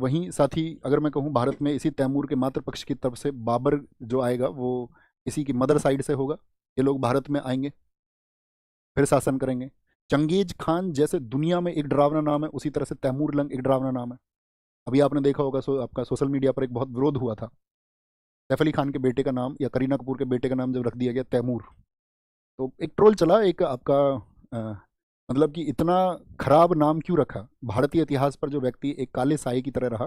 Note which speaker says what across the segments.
Speaker 1: वहीं साथ ही अगर मैं कहूँ भारत में इसी तैमूर के मातृ पक्ष की तरफ से बाबर जो आएगा वो इसी की मदर साइड से होगा। ये लोग भारत में आएंगे, फिर शासन करेंगे। चंगेज खान जैसे दुनिया में एक डरावना नाम है, उसी तरह से तैमूर लंग एक डरावना नाम है। अभी आपने देखा होगा, आपका सोशल मीडिया पर एक बहुत विरोध हुआ था, सैफ अली खान के बेटे का नाम या करीना कपूर के बेटे का नाम जब रख दिया गया तैमूर, तो एक ट्रोल चला, एक आपका अ, मतलब कि इतना खराब नाम क्यों रखा। भारतीय इतिहास पर जो व्यक्ति एक काले साए की तरह रहा,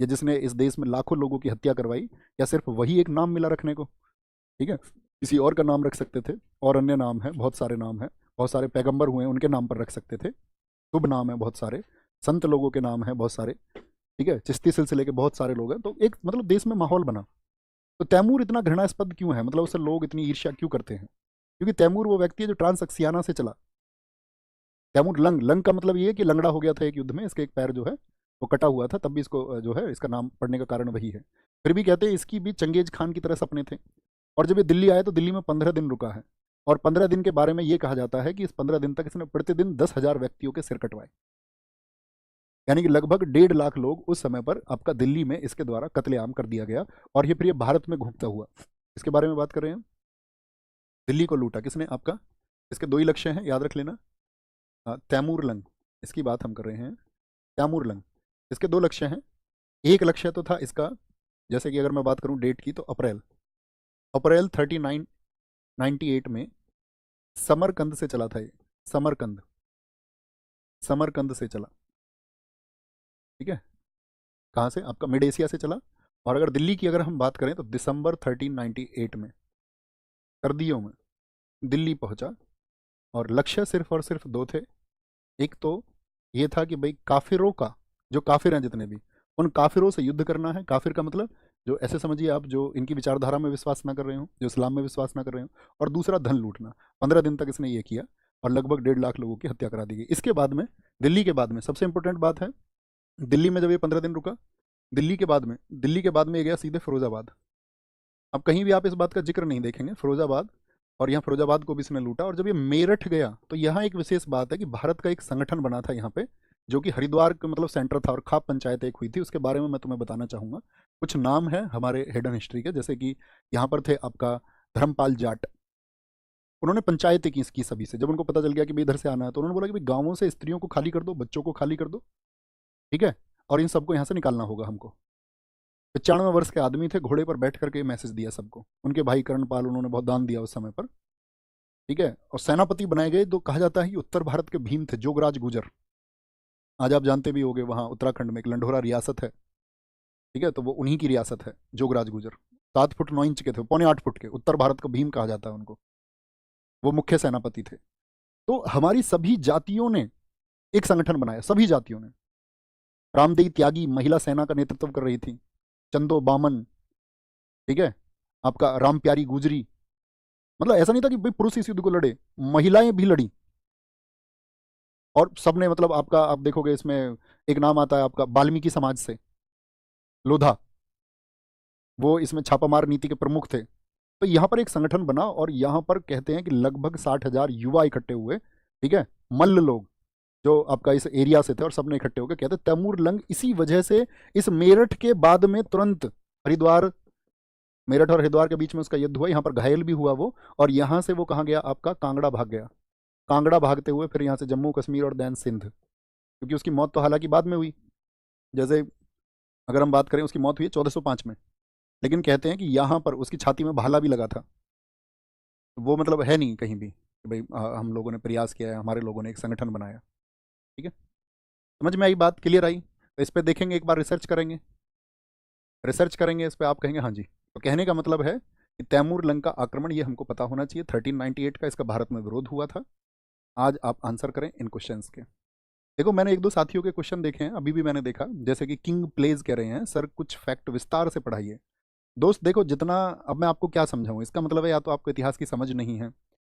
Speaker 1: या जिसने इस देश में लाखों लोगों की हत्या करवाई, या सिर्फ वही एक नाम मिला रखने को? ठीक है, किसी और का नाम रख सकते थे, और अन्य नाम है, बहुत सारे नाम हैं, बहुत सारे पैगंबर हुए हैं उनके नाम पर रख सकते थे, शुभ नाम है बहुत सारे, संत लोगों के नाम हैं बहुत सारे, ठीक है, चिश्ती सिलसिले के बहुत सारे लोग हैं, तो एक मतलब देश में माहौल बना। तो तैमूर इतना घृणास्पद क्यों है, मतलब उससे लोग इतनी ईर्ष्या क्यों करते हैं? क्योंकि तैमूर वो व्यक्ति है जो ट्रांसक्सियाना से चला। तैमूर लंग, लंग का मतलब ये है कि लंगड़ा हो गया था एक युद्ध में, इसके एक पैर जो है वो कटा हुआ था, तब भी इसको जो है इसका नाम पड़ने का कारण वही है। फिर भी कहते हैं इसकी भी चंगेज खान की तरह सपने थे। और जब ये दिल्ली आया तो दिल्ली में 15 दिन रुका है, और 15 दिन के बारे में ये कहा जाता है कि इस 15 दिन तक इसने प्रतिदिन 10,000 व्यक्तियों के सिर कटवाए। यानी कि लगभग 1.5 लाख लोग उस समय पर आपका दिल्ली में इसके द्वारा कत्लेआम कर दिया गया। और ये फिर ये भारत में घूमता हुआ, इसके बारे में बात कर रहे हैं। दिल्ली को लूटा किसने आपका? इसके दो ही लक्ष्य हैं, याद रख लेना। तैमूर लंग, इसकी बात हम कर रहे हैं, तैमूर लंग। इसके दो लक्ष्य हैं। एक लक्ष्य तो था इसका, जैसे कि अगर मैं बात करूं डेट की, तो अप्रैल अप्रैल 3998 में समरकंद से चला था ये। समरकंद, समरकंद से चला, ठीक है, कहाँ से? आपका मिड एशिया से चला। और अगर दिल्ली की अगर हम बात करें तो दिसंबर 1398 में सर्दियों में दिल्ली पहुंचा। और लक्ष्य सिर्फ और सिर्फ दो थे। एक तो ये था कि भाई काफिरों का, जो काफिर हैं जितने भी, उन काफिरों से युद्ध करना है। काफिर का मतलब जो, ऐसे समझिए आप, जो इनकी विचारधारा में विश्वास ना कर रहे हो, जो इस्लाम में विश्वास ना कर रहे हो। और दूसरा धन लूटना। 15 दिन तक इसने ये किया, और लगभग 1.5 लाख लोगों की हत्या करा दी गई। इसके बाद में, दिल्ली के बाद में सबसे इंपॉर्टेंट बात है, दिल्ली में जब ये 15 दिन रुका, दिल्ली के बाद में ये गया सीधे फिरोजाबाद। अब कहीं भी आप इस बात का जिक्र नहीं देखेंगे, फिरोजाबाद। और यहाँ फिरोजाबाद को भी इसने लूटा। और जब ये मेरठ गया तो यहाँ एक विशेष बात है कि भारत का एक संगठन बना था यहाँ पे, जो कि हरिद्वार का मतलब सेंटर था, और खाप पंचायत एक हुई थी, उसके बारे में मैं तुम्हें बताना चाहूंगा। कुछ नाम है हमारे हिडन हिस्ट्री के, जैसे कि यहाँ पर थे आपका धर्मपाल जाट। उन्होंने पंचायतें की इसकी सभी से, जब उनको पता चल गया कि भाई इधर से आना है, तो उन्होंने बोला कि भाई गाँवों से स्त्रियों को खाली कर दो, बच्चों को खाली कर दो, ठीक है, और इन सबको यहाँ से निकालना होगा हमको। 95 वर्ष के आदमी थे, घोड़े पर बैठ करके मैसेज दिया सबको। उनके भाई कर्णपाल, उन्होंने बहुत दान दिया उस समय पर, ठीक है। और सेनापति बनाए गए तो कहा जाता है कि उत्तर भारत के भीम थे, जोगराज गुजर। आज आप जानते भी होंगे, वहाँ उत्तराखंड में एक लंढोरा रियासत है, ठीक है, तो वो उन्हीं की रियासत है, जोगराज गुजर। 7 फुट 9 इंच के थे, पौने 8 फुट के, उत्तर भारत का भीम कहा जाता है उनको। वो मुख्य सेनापति थे। तो हमारी सभी जातियों ने एक संगठन बनाया, सभी जातियों ने। रामदेई त्यागी महिला सेना का नेतृत्व कर रही थी, चंदो बामन, ठीक है, आपका राम प्यारी गुजरी। मतलब ऐसा नहीं था कि भाई पुरुष इस युद्ध को लड़े, महिलाएं भी लड़ी। और सबने मतलब आपका, आप देखोगे इसमें एक नाम आता है आपका वाल्मीकि समाज से, लोधा, वो इसमें छापामार नीति के प्रमुख थे। तो यहाँ पर एक संगठन बना, और यहाँ पर कहते हैं कि लगभग 60,000 युवा इकट्ठे हुए, ठीक है, मल्ल लोग जो आपका इस एरिया से थे, और सबने इकट्ठे होकर कहते तैमूर लंग इसी वजह से इस मेरठ के बाद में तुरंत हरिद्वार, मेरठ और हरिद्वार के बीच में उसका युद्ध हुआ, यहाँ पर घायल भी हुआ वो। और यहाँ से वो कहाँ गया आपका? कांगड़ा भाग गया। कांगड़ा भागते हुए फिर यहाँ से जम्मू कश्मीर और दैन सिंध, क्योंकि उसकी मौत तो हालांकि बाद में हुई। जैसे अगर हम बात करें, उसकी मौत हुई 1405 में, लेकिन कहते हैं कि यहाँ पर उसकी छाती में भाला भी लगा था। वो मतलब है नहीं कहीं भी कि भाई हम लोगों ने प्रयास किया है, हमारे लोगों ने एक संगठन बनाया, ठीक है। समझ में आई बात? Clear I? तो इस पर देखेंगे, एक बार रिसर्च करेंगे, रिसर्च करेंगे इस पर, आप कहेंगे हाँ जी। तो कहने का मतलब है कि तैमूर लंग का आक्रमण ये हमको पता होना चाहिए। 1398 का इसका भारत में विरोध हुआ था। आज आप आंसर करें इन क्वेश्चंस के। देखो, मैंने एक दो साथियों के क्वेश्चन देखे हैं, अभी भी मैंने देखा, जैसे कि किंग प्लेज कह रहे हैं सर कुछ फैक्ट विस्तार से पढ़ाइए। दोस्त देखो, जितना, अब मैं आपको क्या समझाऊं, इसका मतलब है या तो आपको इतिहास की समझ नहीं है,